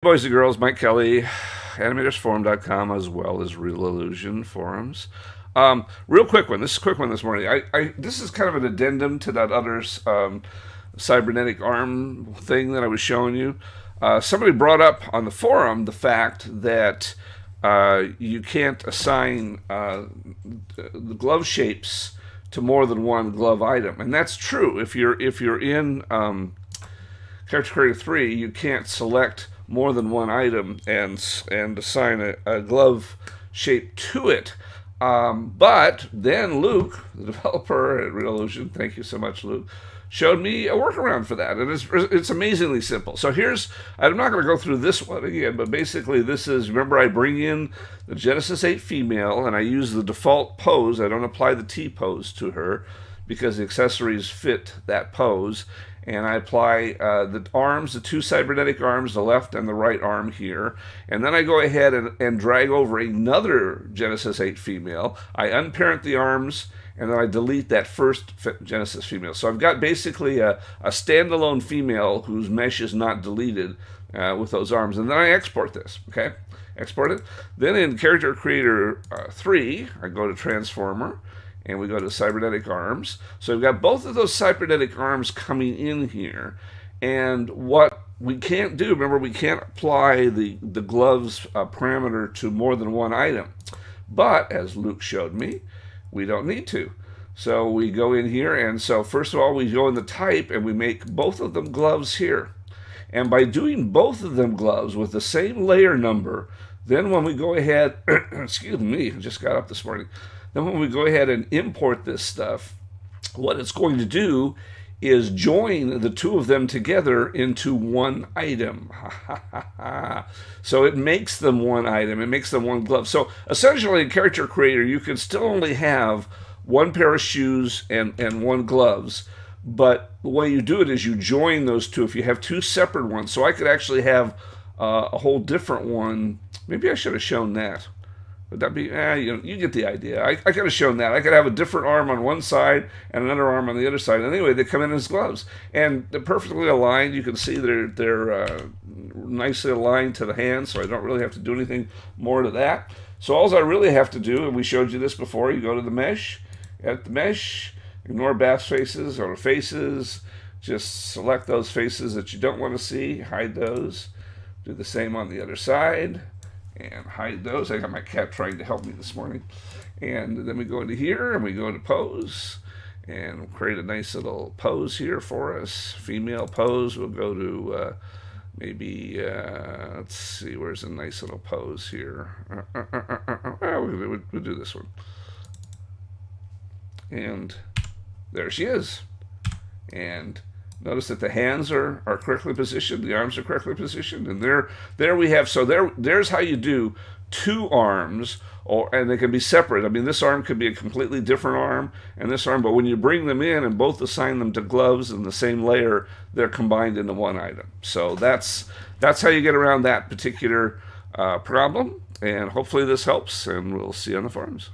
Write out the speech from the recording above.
Boys and girls, Mike Kelly, animatorsforum.com, as well as Real Illusion Forums. Real quick one. This is a quick one this morning. This is kind of an addendum to that other cybernetic arm thing that I was showing you. Somebody brought up on the forum the fact that you can't assign the glove shapes to more than one glove item, and that's true. If you're in Character Creator 3, you can't select more than one item and assign a glove shape to it. But then Luke, the developer at Real Illusion, thank you so much, Luke, showed me a workaround for that, and it's amazingly simple. So I'm not going to go through this one again, but basically this is, remember, I bring in the Genesis 8 female, and I use the default pose. I don't apply the T pose to her because the accessories fit that pose. And I apply the arms, the two cybernetic arms, the left and the right arm here. And then I go ahead and drag over another Genesis 8 female. I unparent the arms, and then I delete that first Genesis female. So I've got basically a standalone female whose mesh is not deleted with those arms. And then I export this, okay? Export it. Then in Character Creator 3, I go to Transformer, and we go to cybernetic arms. So we've got both of those cybernetic arms coming in here. And what we can't do, remember, we can't apply the gloves parameter to more than one item. But, as Luke showed me, we don't need to. So we go in here, and so first of all, we go in the type, and we make both of them gloves here. And by doing both of them gloves with the same layer number, then when we go ahead, excuse me, I just got up this morning. Then when we go ahead and import this stuff, what it's going to do is join the two of them together into one item. So it makes them one item. It makes them one glove. So essentially in Character Creator, you can still only have one pair of shoes and one gloves. But the way you do it is you join those two. If you have two separate ones, so I could actually have a whole different one. Maybe I should have shown that. Would that be, you get the idea. I could have shown that. I could have a different arm on one side and another arm on the other side. Anyway, they come in as gloves. And they're perfectly aligned. You can see they're nicely aligned to the hand, so I don't really have to do anything more to that. So all I really have to do, and we showed you this before, you go to the mesh, at the mesh, ignore bath faces or faces, just select those faces that you don't want to see, hide those. Do the same on the other side. And hide those. I got my cat trying to help me this morning. And then we go into here and we go into pose and we'll create a nice little pose here for us. Female pose. We'll go to maybe, let's see, where's a nice little pose here? We'll do this one. And there she is. And notice that the hands are correctly positioned, the arms are correctly positioned, and there we have. So there's how you do two arms, and they can be separate. I mean, this arm could be a completely different arm, and this arm, but when you bring them in and both assign them to gloves in the same layer, they're combined into one item. So that's how you get around that particular problem, and hopefully this helps, and we'll see you on the forums.